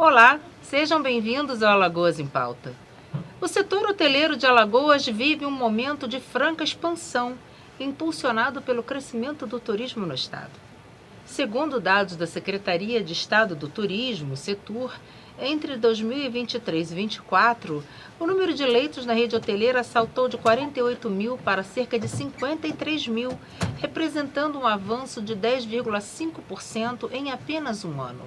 Olá, sejam bem-vindos ao Alagoas em Pauta. O setor hoteleiro de Alagoas vive um momento de franca expansão, impulsionado pelo crescimento do turismo no estado. Segundo dados da Secretaria de Estado do Turismo, Setur, entre 2023 e 2024, o número de leitos na rede hoteleira saltou de 48 mil para cerca de 53 mil, representando um avanço de 10,5% em apenas um ano.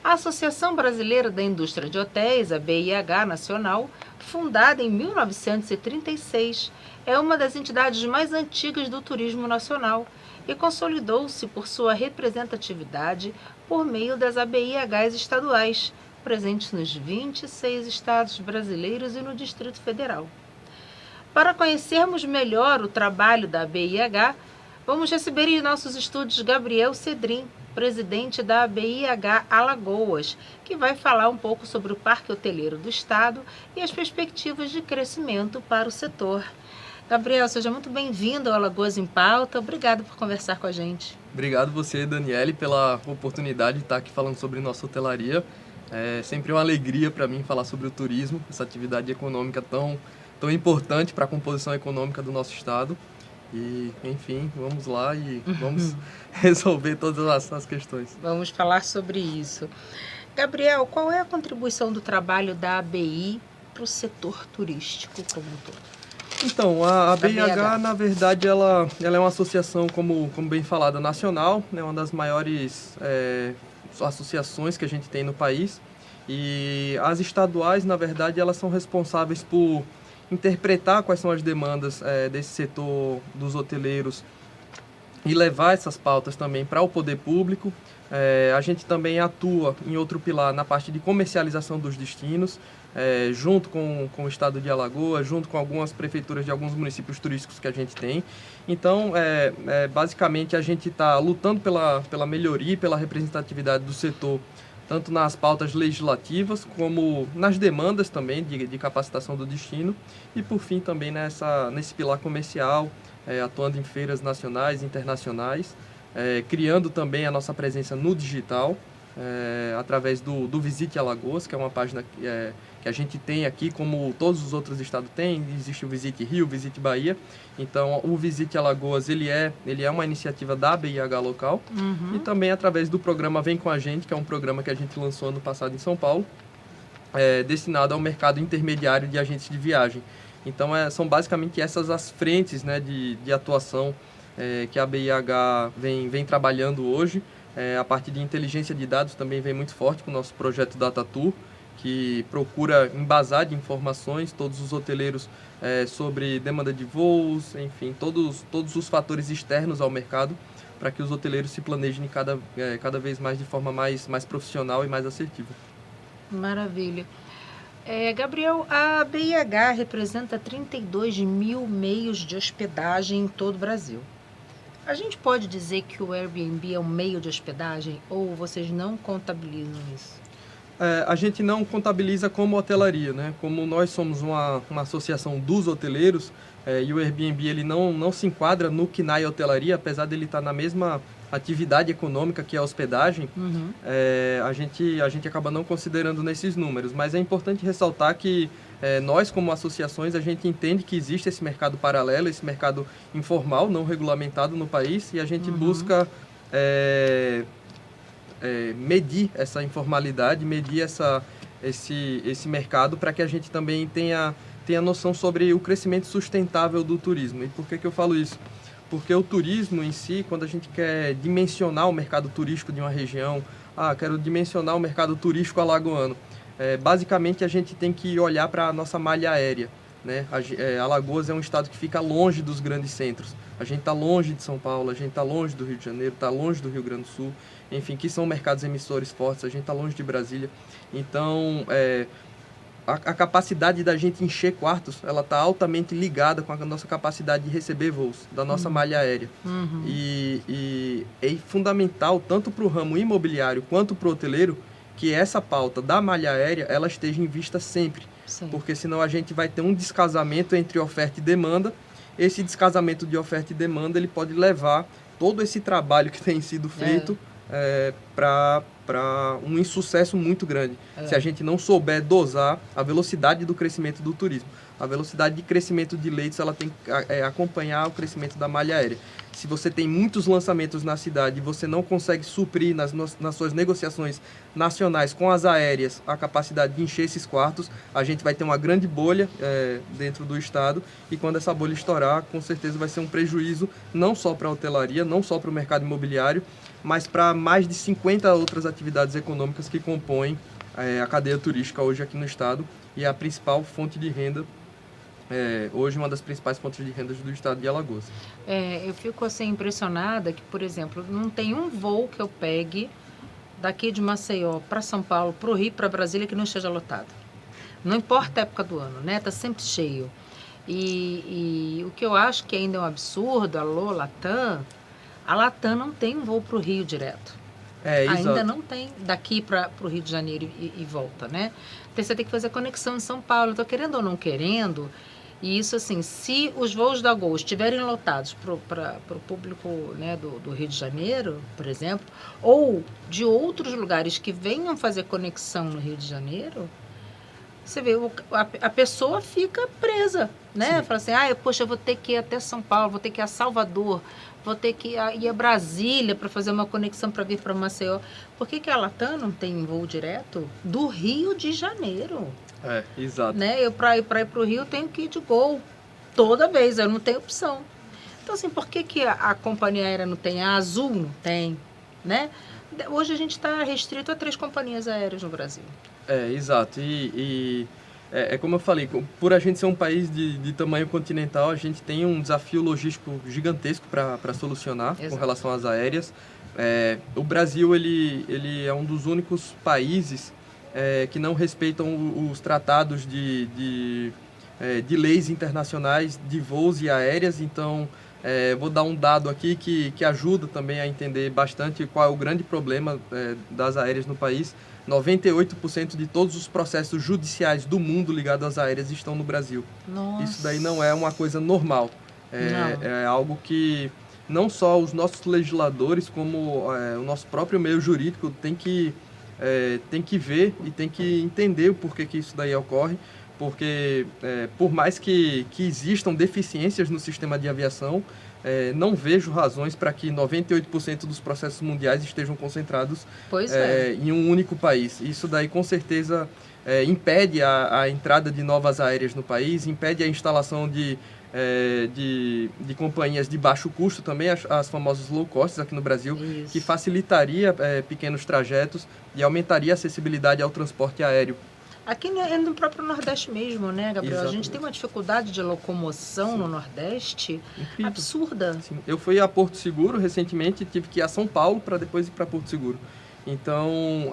A Associação Brasileira da Indústria de Hotéis, a BIH Nacional, fundada em 1936, é uma das entidades mais antigas do turismo nacional e consolidou-se por sua representatividade por meio das ABIHs estaduais, presentes nos 26 estados brasileiros e no Distrito Federal. Para conhecermos melhor o trabalho da ABIH, vamos receber em nossos estúdios Gabriel Cedrin, presidente da ABIH Alagoas, que vai falar um pouco sobre o parque hoteleiro do estado e as perspectivas de crescimento para o setor. Gabriel, seja muito bem-vindo ao Alagoas em Pauta. Obrigado por conversar com a gente. Obrigado você, Daniele, pela oportunidade de estar aqui falando sobre nossa hotelaria. É sempre uma alegria para mim falar sobre o turismo, essa atividade econômica tão importante para a composição econômica do nosso estado. E, enfim, vamos lá e vamos resolver todas as questões. Vamos falar sobre isso. Gabriel, qual é a contribuição do trabalho da ABI para o setor turístico como um todo? Então, a BIH, na verdade, ela é uma associação, como bem falada, nacional, né, uma das maiores associações que a gente tem no país. E as estaduais, na verdade, elas são responsáveis por interpretar quais são as demandas desse setor dos hoteleiros e levar essas pautas também para o poder público. A gente também atua em outro pilar na parte de comercialização dos destinos, junto com o estado de Alagoas, junto com algumas prefeituras de alguns municípios turísticos que a gente tem. Então, basicamente, a gente está lutando pela melhoria e pela representatividade do setor, tanto nas pautas legislativas, como nas demandas também de capacitação do destino, e por fim também nesse pilar comercial, atuando em feiras nacionais e internacionais, criando também a nossa presença no digital, através do Visite Alagoas, que é uma página que a gente tem aqui, como todos os outros estados têm. Existe o Visite Rio, o Visite Bahia. Então, o Visite Alagoas, ele é uma iniciativa da BIH local. E também através do programa Vem Com a Gente, que é um programa que a gente lançou ano passado em São Paulo, destinado ao mercado intermediário de agentes de viagem. Então, são basicamente essas as frentes, né, de atuação que a BIH vem trabalhando hoje. A parte de inteligência de dados também vem muito forte com o nosso projeto DataTour, que procura embasar de informações todos os hoteleiros sobre demanda de voos, enfim, todos os fatores externos ao mercado, para que os hoteleiros se planejem cada vez mais de forma mais profissional e mais assertiva. Maravilha. Gabriel, a BIH representa 32 mil meios de hospedagem em todo o Brasil. A gente pode dizer que o Airbnb é um meio de hospedagem ou vocês não contabilizam isso? A gente não contabiliza como hotelaria, né? Como nós somos uma associação dos hoteleiros, e o Airbnb ele não se enquadra no KNAI hotelaria, apesar dele estar na mesma atividade econômica que a hospedagem, a gente acaba não considerando nesses números. Mas é importante ressaltar que nós, como associações, a gente entende que existe esse mercado paralelo, esse mercado informal, não regulamentado no país, e a gente busca medir essa informalidade, medir esse mercado, para que a gente também tenha noção sobre o crescimento sustentável do turismo. E por que eu falo isso? Porque o turismo em si, quando a gente quer dimensionar o mercado turístico de uma região, quero dimensionar o mercado turístico alagoano, basicamente a gente tem que olhar para a nossa malha aérea, né? Alagoas é um estado que fica longe dos grandes centros. A gente está longe de São Paulo, a gente está longe do Rio de Janeiro, está longe do Rio Grande do Sul, enfim, que são mercados emissores fortes, a gente está longe de Brasília. Então, a capacidade da gente encher quartos, ela está altamente ligada com a nossa capacidade de receber voos, da nossa malha aérea. E é fundamental, tanto para o ramo imobiliário quanto para o hoteleiro, que essa pauta da malha aérea, ela esteja em vista sempre. Sim. Porque senão a gente vai ter um descasamento entre oferta e demanda. Esse descasamento de oferta e demanda, ele pode levar todo esse trabalho que tem sido feito para um insucesso muito grande, se a gente não souber dosar a velocidade do crescimento do turismo. A velocidade de crescimento de leitos ela tem que acompanhar o crescimento da malha aérea. Se você tem muitos lançamentos na cidade e você não consegue suprir nas suas negociações nacionais com as aéreas a capacidade de encher esses quartos, a gente vai ter uma grande bolha dentro do estado, e quando essa bolha estourar, com certeza vai ser um prejuízo não só para a hotelaria, não só para o mercado imobiliário, mas para mais de 50 outras atividades econômicas que compõem a cadeia turística hoje aqui no estado, e é a principal fonte de renda, hoje uma das principais fontes de renda do estado de Alagoas. Eu fico assim impressionada que, por exemplo, não tem um voo que eu pegue daqui de Maceió para São Paulo, para o Rio, para Brasília, que não esteja lotado. Não importa a época do ano, né? Tá sempre cheio. E o que eu acho que ainda é um absurdo, a Latam não tem um voo para o Rio direto. Ainda não tem daqui para o Rio de Janeiro e volta, né? Então você tem que fazer a conexão em São Paulo. Então, querendo ou não querendo, e isso assim, se os voos da Gol estiverem lotados para o público, né, do Rio de Janeiro, por exemplo, ou de outros lugares que venham fazer conexão no Rio de Janeiro, você vê, a pessoa fica presa, né? Sim. Fala assim, poxa, eu vou ter que ir até São Paulo, vou ter que ir a Salvador, vou ter que ir a Brasília para fazer uma conexão para vir para Maceió. Por que a Latam não tem voo direto do Rio de Janeiro? Exato. Né? Eu, para ir para o Rio, tenho que ir de Gol toda vez, eu não tenho opção. Então, assim, por que a companhia aérea não tem? A Azul não tem, né? Hoje a gente está restrito a 3 companhias aéreas no Brasil. Exato. É como eu falei, por a gente ser um país de tamanho continental, a gente tem um desafio logístico gigantesco para solucionar. Exato. Com relação às aéreas. O Brasil ele é um dos únicos países que não respeitam os tratados de leis internacionais de voos e aéreas. Então, vou dar um dado aqui que ajuda também a entender bastante qual é o grande problema das aéreas no país. 98% de todos os processos judiciais do mundo ligados às aéreas estão no Brasil. Nossa. Isso daí não é uma coisa normal. É algo que não só os nossos legisladores, como o nosso próprio meio jurídico tem que ver e tem que entender o porquê que isso daí ocorre, porque por mais que existam deficiências no sistema de aviação, não vejo razões para que 98% dos processos mundiais estejam concentrados em um único país. Isso daí, com certeza, impede a entrada de novas aéreas no país, impede a instalação de companhias de baixo custo também, as famosas low cost aqui no Brasil. Isso. Que facilitaria pequenos trajetos e aumentaria a acessibilidade ao transporte aéreo. Aqui no próprio Nordeste mesmo, né, Gabriel? Exatamente. A gente tem uma dificuldade de locomoção. Sim. No Nordeste. Incrível. Absurda. Sim. Eu fui a Porto Seguro recentemente, tive que ir a São Paulo para depois ir para Porto Seguro. Então,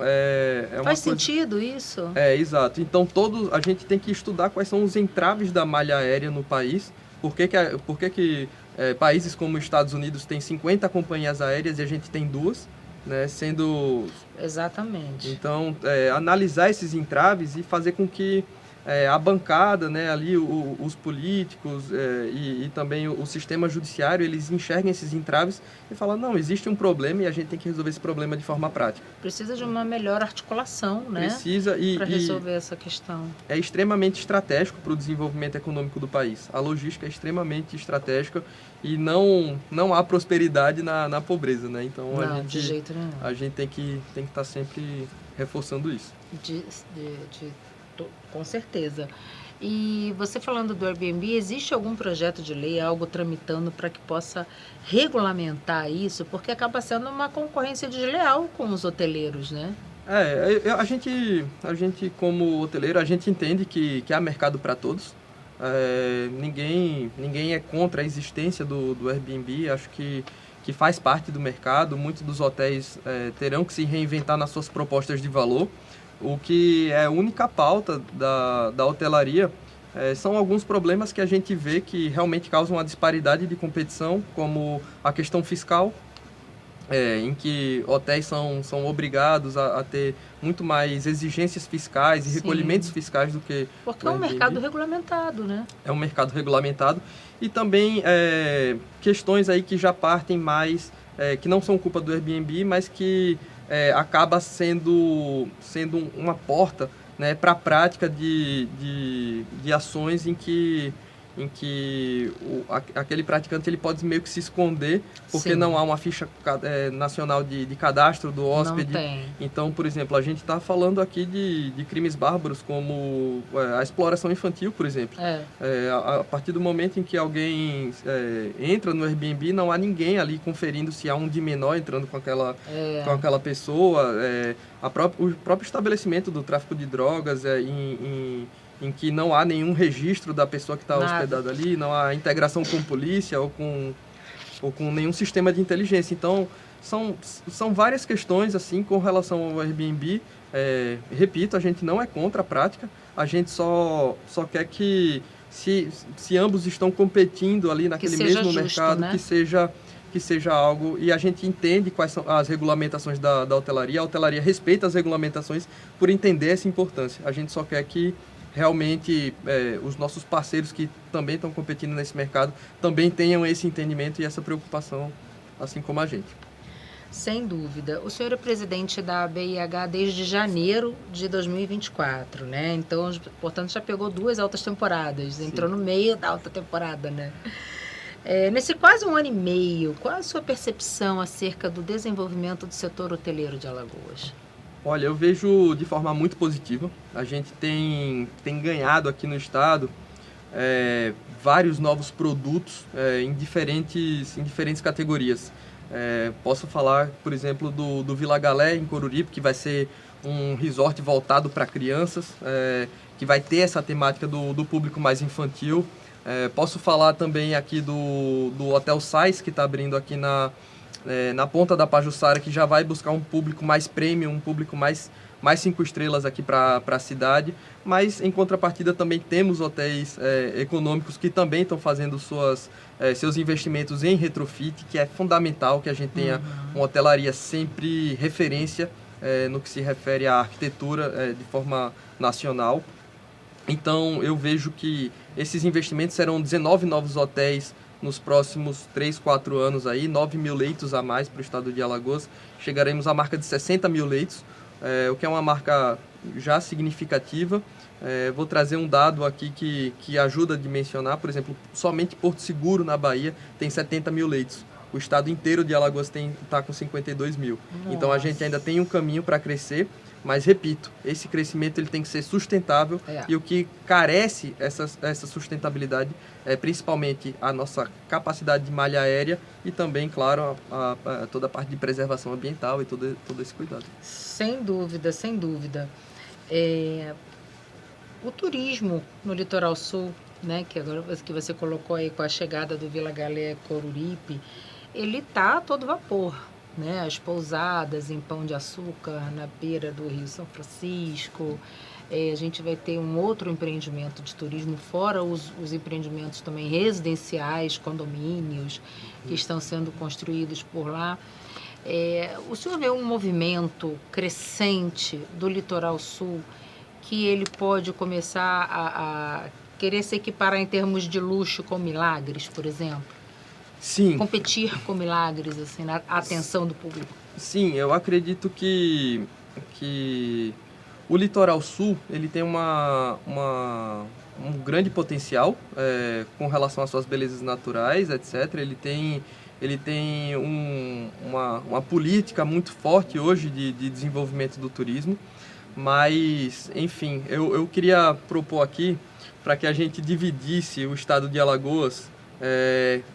Faz sentido isso? Exato. Então, a gente tem que estudar quais são os entraves da malha aérea no país. Por que países como os Estados Unidos têm 50 companhias aéreas e a gente tem 2, né, sendo... Exatamente. Então, analisar esses entraves e fazer com que a bancada, né, ali, os políticos e também o sistema judiciário, eles enxerguem esses entraves e falam, não, existe um problema e a gente tem que resolver esse problema de forma prática. Precisa de uma melhor articulação, né? Precisa para resolver essa questão. É extremamente estratégico para o desenvolvimento econômico do país. A logística é extremamente estratégica e não há prosperidade na pobreza, né? Então, de jeito nenhum. A gente tem que estar sempre reforçando isso. Com certeza. E você falando do Airbnb, existe algum projeto de lei, algo tramitando para que possa regulamentar isso? Porque acaba sendo uma concorrência desleal com os hoteleiros, né? A gente como hoteleiro, a gente entende que há mercado para todos. Ninguém é contra a existência do Airbnb, acho que faz parte do mercado. Muitos dos hotéis terão que se reinventar nas suas propostas de valor. O que é a única pauta da hotelaria são alguns problemas que a gente vê que realmente causam uma disparidade de competição, como a questão fiscal, em que hotéis são obrigados a ter muito mais exigências fiscais e recolhimentos fiscais do que... Porque é um mercado regulamentado, né? É um mercado regulamentado. E também questões aí que já partem mais que não são culpa do Airbnb, mas que acaba sendo uma porta, né, para a prática de ações em que aquele praticante ele pode meio que se esconder, porque Sim. não há uma ficha nacional de cadastro do hóspede. Não tem. Então, por exemplo, a gente está falando aqui de crimes bárbaros, como a exploração infantil, por exemplo. A partir do momento em que alguém entra no Airbnb, não há ninguém ali conferindo se há um de menor entrando com aquela pessoa. O próprio estabelecimento do tráfico de drogas em que não há nenhum registro da pessoa que está hospedada ali, não há integração com polícia ou com nenhum sistema de inteligência. Então, são várias questões assim com relação ao Airbnb. Repito, a gente não é contra a prática, a gente só quer que, se ambos estão competindo ali naquele mesmo justo, mercado, né? que seja algo, e a gente entende quais são as regulamentações da hotelaria, a hotelaria respeita as regulamentações por entender essa importância. A gente só quer que realmente os nossos parceiros que também estão competindo nesse mercado também tenham esse entendimento e essa preocupação, assim como a gente. Sem dúvida. O senhor é presidente da BIH desde janeiro de 2024, né? Então, portanto, já pegou 2 altas temporadas. Sim. Entrou no meio da alta temporada, né? Nesse quase 1 ano e meio, qual a sua percepção acerca do desenvolvimento do setor hoteleiro de Alagoas? Olha, eu vejo de forma muito positiva. A gente tem ganhado aqui no estado vários novos produtos em diferentes categorias. Posso falar, por exemplo, do Vila Galé, em Coruripe, que vai ser um resort voltado para crianças, que vai ter essa temática do público mais infantil. Posso falar também aqui do Hotel Sais, que está abrindo aqui na ponta da Pajuçara, que já vai buscar um público mais premium, um público mais 5 estrelas aqui para a cidade. Mas, em contrapartida, também temos hotéis econômicos que também estão fazendo seus investimentos em retrofit, que é fundamental que a gente tenha uma hotelaria sempre referência no que se refere à arquitetura de forma nacional. Então, eu vejo que esses investimentos serão 19 novos hotéis nos próximos 3, 4 anos, aí, 9 mil leitos a mais para o estado de Alagoas. Chegaremos à marca de 60 mil leitos, o que é uma marca já significativa. Vou trazer um dado aqui que ajuda a dimensionar. Por exemplo, somente Porto Seguro, na Bahia, tem 70 mil leitos. O estado inteiro de Alagoas está com 52 mil. Nossa. Então, a gente ainda tem um caminho para crescer. Mas, repito, esse crescimento ele tem que ser sustentável e o que carece essa sustentabilidade é principalmente a nossa capacidade de malha aérea e também, claro, toda a parte de preservação ambiental e todo esse cuidado. Sem dúvida, sem dúvida. O turismo no Litoral Sul, né, que agora que você colocou aí com a chegada do Vila Galé Coruripe, ele está a todo vapor. Né, as pousadas em Pão de Açúcar, na beira do Rio São Francisco. A gente vai ter um outro empreendimento de turismo, fora os empreendimentos também residenciais, condomínios, que estão sendo construídos por lá. O senhor vê um movimento crescente do Litoral Sul que ele pode começar a querer se equiparar em termos de luxo com Milagres, por exemplo? Sim. Competir com Milagres, assim, na atenção do público. Sim, eu acredito que o Litoral Sul ele tem um grande potencial com relação às suas belezas naturais, etc. Ele tem uma política muito forte hoje de desenvolvimento do turismo, mas, enfim, eu queria propor aqui para que a gente dividisse o estado de Alagoas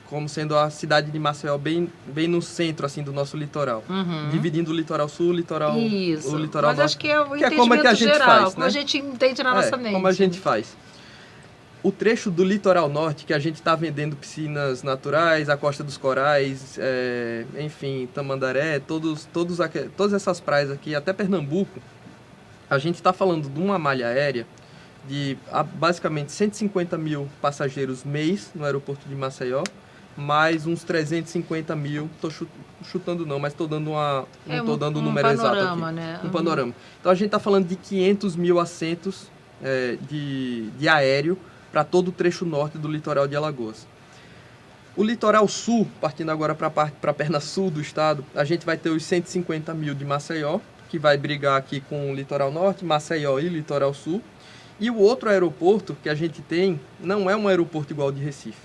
como sendo a cidade de Maceió bem no centro assim do nosso litoral, dividindo o litoral sul, o litoral mas norte, acho que é o entendimento como a gente geral, faz, como né? a gente entende na nossa mente. Como a gente faz. O trecho do litoral norte, que a gente está vendendo piscinas naturais, a Costa dos Corais, enfim, Tamandaré, todas essas praias aqui, até Pernambuco, a gente está falando de uma malha aérea de basicamente 150 mil passageiros mês no aeroporto de Maceió, mais uns 350 mil, estou chutando não, mas estou dando não estou dando o número exato aqui, né? Um panorama. Então a gente está falando de 500 mil assentos de aéreo para todo o trecho norte do litoral de Alagoas. O litoral sul, partindo agora para a perna sul do estado, a gente vai ter os 150 mil de Maceió, que vai brigar aqui com o litoral norte, Maceió e litoral sul. E o outro aeroporto que a gente tem não é um aeroporto igual ao de Recife.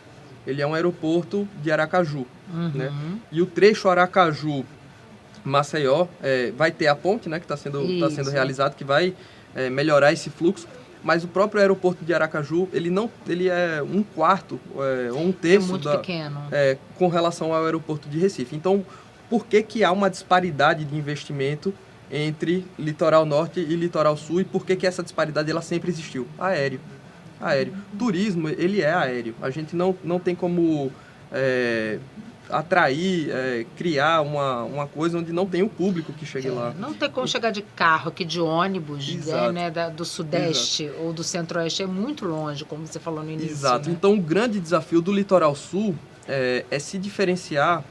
Ele é um aeroporto de Aracaju. Né? E o trecho Aracaju-Maceió vai ter a ponte, né, que está sendo realizado, que vai melhorar esse fluxo. Mas o próprio aeroporto de Aracaju, ele é um quarto ou um terço muito pequeno. Com relação ao aeroporto de Recife. Então, por que há uma disparidade de investimento entre litoral norte e litoral sul, e por que essa disparidade ela sempre existiu? Aéreo. Turismo, ele é aéreo. A gente não tem como atrair, criar uma coisa onde não tem o público que chegue lá. Não tem como chegar de carro aqui, de ônibus, né, do sudeste Exato. Ou do centro-oeste, é muito longe, como você falou no início. Exato. Né? Então, o grande desafio do litoral sul é se diferenciar,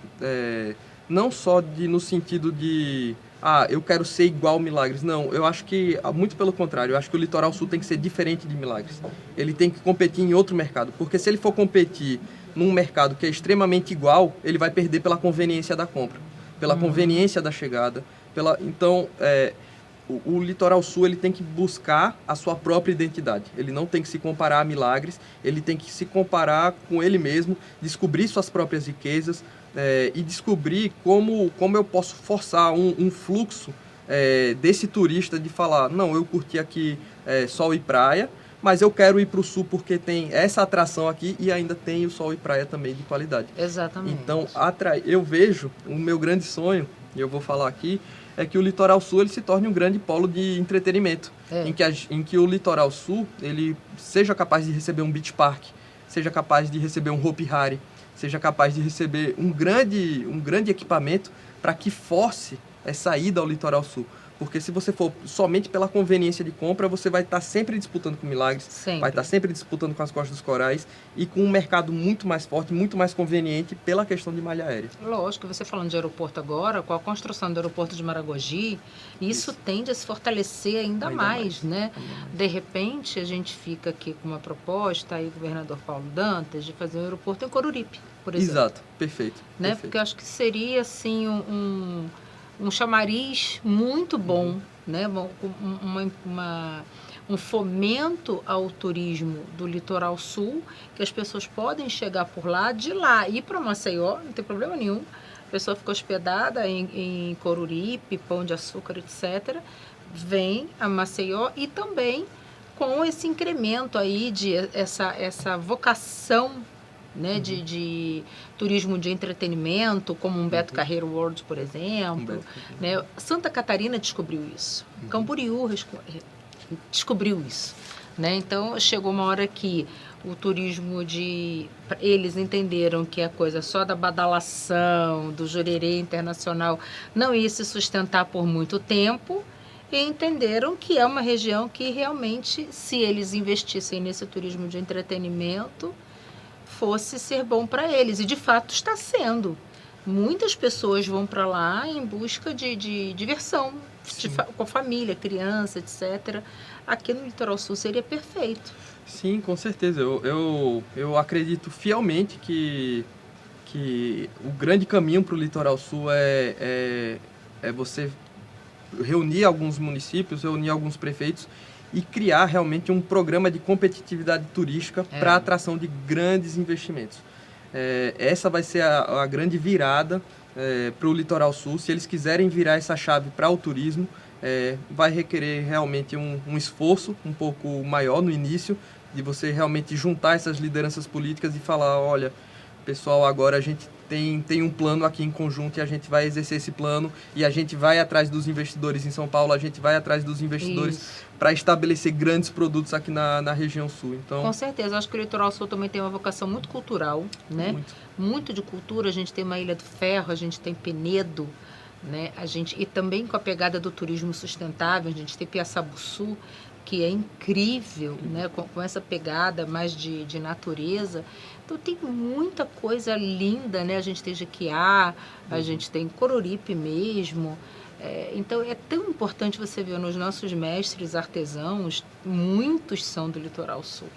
não só no sentido de eu quero ser igual Milagres. Não, eu acho que, muito pelo contrário, eu acho que o litoral sul tem que ser diferente de Milagres. Ele tem que competir em outro mercado, porque se ele for competir num mercado que é extremamente igual, ele vai perder pela conveniência da compra, pela conveniência da chegada. Então, o litoral sul ele tem que buscar a sua própria identidade. Ele não tem que se comparar a Milagres, ele tem que se comparar com ele mesmo, descobrir suas próprias riquezas, e descobrir como eu posso forçar um fluxo desse turista de falar, não, eu curti aqui sol e praia, mas eu quero ir para o sul porque tem essa atração aqui e ainda tem o sol e praia também de qualidade. Exatamente. Então, eu vejo, o meu grande sonho, e eu vou falar aqui, é que o litoral sul ele se torne um grande polo de entretenimento, em que o litoral sul ele seja capaz de receber um beach park, seja capaz de receber um Hopi Hari, seja capaz de receber um grande equipamento para que force essa ida ao litoral sul. Porque se você for somente pela conveniência de compra, você vai estar sempre disputando com Milagres, vai estar sempre disputando com as Costas dos Corais e com um mercado muito mais forte, muito mais conveniente pela questão de malha aérea. Lógico, você falando de aeroporto agora, com a construção do aeroporto de Maragogi, isso tende a se fortalecer ainda mais, né? De repente, a gente fica aqui com uma proposta, aí o governador Paulo Dantas, de fazer um aeroporto em Coruripe, por exemplo. Exato, perfeito. Né? Porque eu acho que seria, assim, um chamariz muito bom, né? Um fomento ao turismo do litoral sul, que as pessoas podem chegar por lá, de lá ir para Maceió, não tem problema nenhum. A pessoa fica hospedada em Coruripe, Pão de Açúcar, etc. Vem a Maceió e também com esse incremento aí de essa vocação, né, de turismo de entretenimento, como um Beto Carreiro World, por exemplo. Né? Santa Catarina descobriu isso. Camboriú descobriu isso. Né? Então, chegou uma hora que o turismo eles entenderam que a coisa só da badalação, do jurerê internacional, não ia se sustentar por muito tempo, e entenderam que é uma região que realmente, se eles investissem nesse turismo de entretenimento, fosse ser bom para eles. E, de fato, está sendo. Muitas pessoas vão para lá em busca de diversão, com a família, criança, etc. Aqui no Litoral Sul seria perfeito. Sim, com certeza. Eu acredito fielmente que o grande caminho para o Litoral Sul é você reunir alguns municípios, reunir alguns prefeitos e criar realmente um programa de competitividade turística para a atração de grandes investimentos. Essa vai ser a grande virada para o Litoral Sul. Se eles quiserem virar essa chave para o turismo, vai requerer realmente um esforço um pouco maior no início, de você realmente juntar essas lideranças políticas e falar, olha, pessoal, agora a gente tem um plano aqui em conjunto e a gente vai exercer esse plano e a gente vai atrás dos investidores em São Paulo, a gente vai atrás dos investidores para estabelecer grandes produtos aqui na região sul. Então, com certeza, acho que o Litoral Sul também tem uma vocação muito cultural, né? Muito de cultura. A gente tem uma Ilha do Ferro, a gente tem Penedo, né? E também com a pegada do turismo sustentável, a gente tem Piaçabuçu, que é incrível, né? Com essa pegada mais de natureza. Então tem muita coisa linda, né? A gente tem Jequiá, a gente tem Coruripe mesmo. Então é tão importante você ver nos nossos mestres artesãos, muitos são do litoral sul.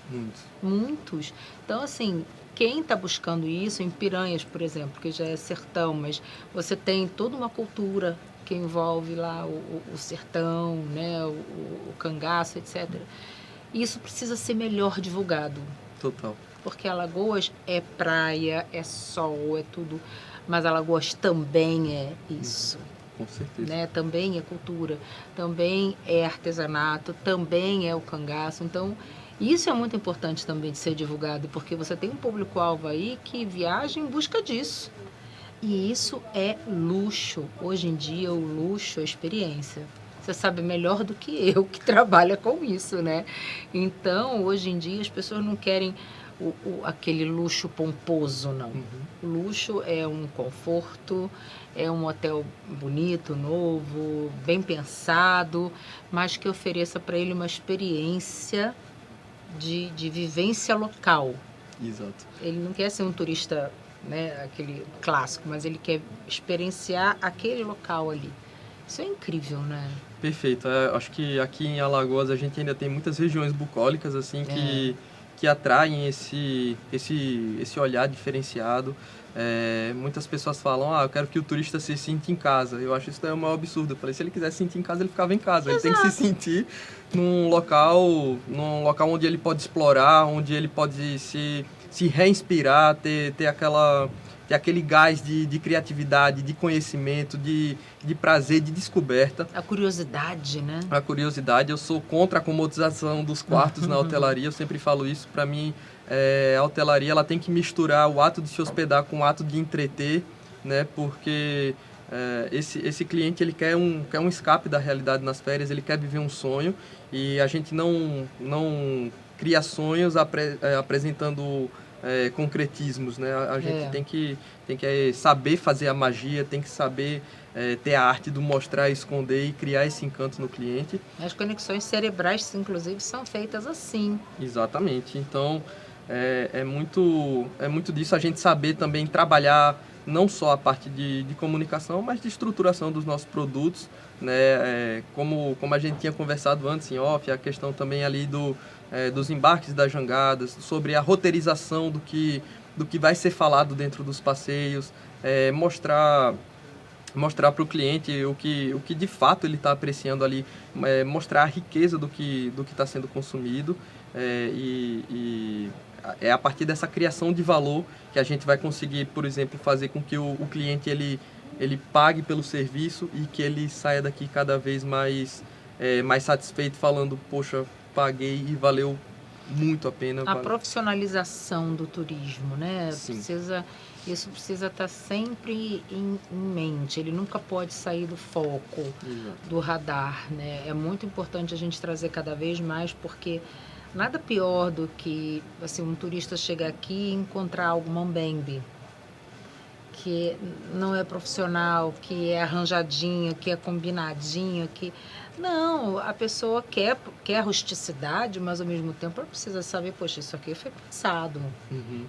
Muitos. Então, assim, quem está buscando isso, em Piranhas, por exemplo, que já é sertão, mas você tem toda uma cultura que envolve lá o sertão, né, o cangaço, etc. Isso precisa ser melhor divulgado. Total. Porque Alagoas é praia, é sol, é tudo, mas Alagoas também é isso. Com certeza. Né? Também é cultura, também é artesanato, também é o cangaço. Então, isso é muito importante também de ser divulgado, porque você tem um público-alvo aí que viaja em busca disso. E isso é luxo. Hoje em dia, o luxo é experiência. Você sabe melhor do que eu que trabalha com isso, né? Então, hoje em dia, as pessoas não querem aquele luxo pomposo, não. O luxo é um conforto, é um hotel bonito, novo, bem pensado, mas que ofereça para ele uma experiência de vivência local. Exato. Ele não quer ser um turista, né, aquele clássico, mas ele quer experienciar aquele local ali. Isso é incrível, né? Perfeito. Acho que aqui em Alagoas a gente ainda tem muitas regiões bucólicas assim que atraem esse olhar diferenciado. Muitas pessoas falam, eu quero que o turista se sinta em casa. Eu acho isso daí o maior absurdo. Eu falei, se ele quiser se sentir em casa, ele ficava em casa. Exato. Ele tem que se sentir num local onde ele pode explorar, onde ele pode se reinspirar, ter aquele gás de criatividade, de conhecimento, de prazer, de descoberta. A curiosidade, né? A curiosidade. Eu sou contra a comodização dos quartos na hotelaria. Eu sempre falo isso. Para mim, a hotelaria ela tem que misturar o ato de se hospedar com o ato de entreter, né? Porque esse cliente ele quer um escape da realidade nas férias, ele quer viver um sonho, e a gente não cria sonhos apresentando concretismos, né? A gente tem que saber fazer a magia, tem que saber ter a arte do mostrar, esconder e criar esse encanto no cliente. As conexões cerebrais, inclusive, são feitas assim. Exatamente. Então, é muito disso, a gente saber também trabalhar não só a parte de comunicação, mas de estruturação dos nossos produtos, né? Como a gente tinha conversado antes em off, a questão também ali dos embarques, das jangadas, sobre a roteirização do que vai ser falado dentro dos passeios, mostrar para o cliente o que de fato ele está apreciando ali, mostrar a riqueza do que está sendo consumido, e é a partir dessa criação de valor que a gente vai conseguir, por exemplo, fazer com que o cliente ele pague pelo serviço e que ele saia daqui cada vez mais satisfeito, falando, poxa, paguei e valeu muito a pena. A profissionalização do turismo, né? Sim. Isso precisa estar sempre em mente. Ele nunca pode sair do foco, do radar, né? É muito importante a gente trazer cada vez mais, porque nada pior do que assim, um turista chegar aqui e encontrar algo mambembe, que não é profissional, que é arranjadinho, que é combinadinho, que... Não, a pessoa quer rusticidade, mas ao mesmo tempo ela precisa saber, poxa, isso aqui foi pensado,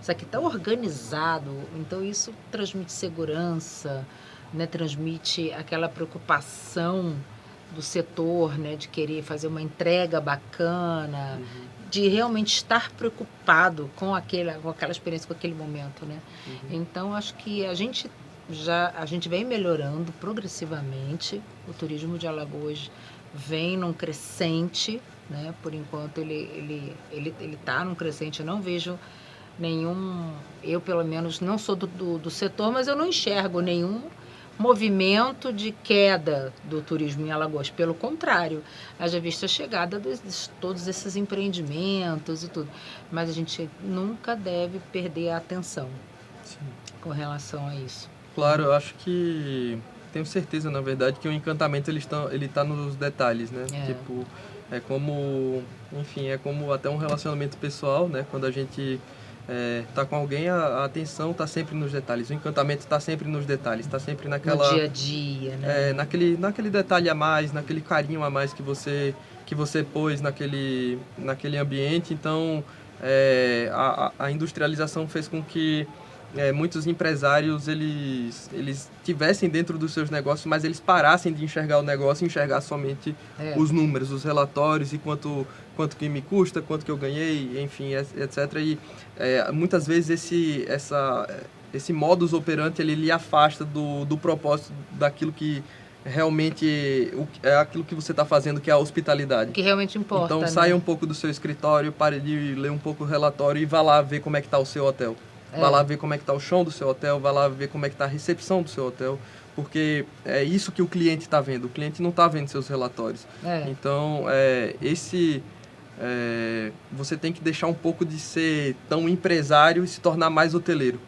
isso aqui está organizado, então isso transmite segurança, né? Transmite aquela preocupação do setor, né? De querer fazer uma entrega bacana, de realmente estar preocupado com aquela experiência, com aquele momento, né? Então, acho que a gente vem melhorando progressivamente. O turismo de Alagoas vem num crescente, né? Por enquanto ele está num crescente. Eu não vejo nenhum, eu pelo menos não sou do setor, mas eu não enxergo nenhum movimento de queda do turismo em Alagoas. Pelo contrário, haja vista a chegada de todos esses empreendimentos e tudo. Mas a gente nunca deve perder a atenção com relação a isso. Claro, eu acho que... Tenho certeza, na verdade, que o encantamento ele tá nos detalhes, né? Tipo, é como até um relacionamento pessoal, né? Quando a gente tá com alguém, a atenção tá sempre nos detalhes. O encantamento tá sempre nos detalhes, tá sempre naquela... No dia a dia, né? Naquele detalhe a mais, naquele carinho a mais que você pôs naquele ambiente. Então, a industrialização fez com que muitos empresários eles tivessem dentro dos seus negócios, mas eles parassem de enxergar o negócio e enxergar somente os números, os relatórios e quanto que me custa, quanto que eu ganhei, enfim, etc. E muitas vezes esse modus operandi ele lhe afasta do propósito daquilo que realmente é aquilo que você está fazendo, que é a hospitalidade. Que realmente importa. Então, saia um pouco do seu escritório, pare de ler um pouco o relatório e vá lá ver como é que está o seu hotel. Vá lá ver como é que está o chão do seu hotel, vá lá ver como é que está a recepção do seu hotel, porque é isso que o cliente está vendo. O cliente não está vendo seus relatórios. Então, você tem que deixar um pouco de ser tão empresário e se tornar mais hoteleiro.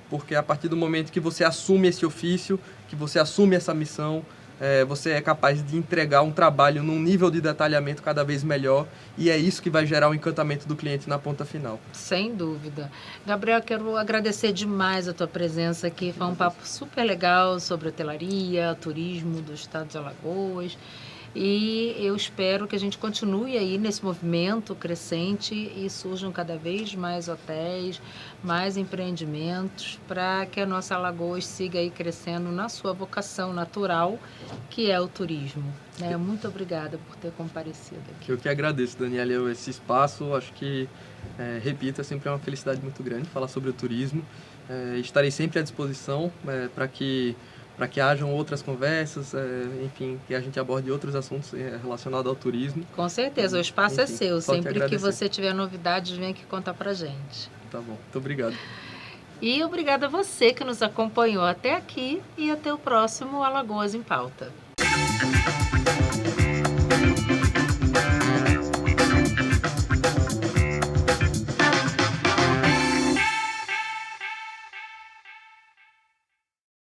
Porque a partir do momento que você assume esse ofício, que você assume essa missão, você é capaz de entregar um trabalho num nível de detalhamento cada vez melhor, e é isso que vai gerar o encantamento do cliente na ponta final. Sem dúvida. Gabriel, quero agradecer demais a tua presença aqui. Foi um papo super legal sobre hotelaria, turismo do estado de Alagoas. E eu espero que a gente continue aí nesse movimento crescente e surjam cada vez mais hotéis, mais empreendimentos, para que a nossa Alagoas siga aí crescendo na sua vocação natural, que é o turismo. Muito obrigada por ter comparecido aqui. Eu que agradeço, Daniela, esse espaço. Acho que, repito, é sempre uma felicidade muito grande falar sobre o turismo. Estarei sempre à disposição para que hajam outras conversas, enfim, que a gente aborde outros assuntos relacionados ao turismo. Com certeza, o espaço é seu. Sempre que você tiver novidades, vem aqui contar pra gente. Tá bom, muito obrigado. E obrigada a você que nos acompanhou até aqui e até o próximo Alagoas em Pauta.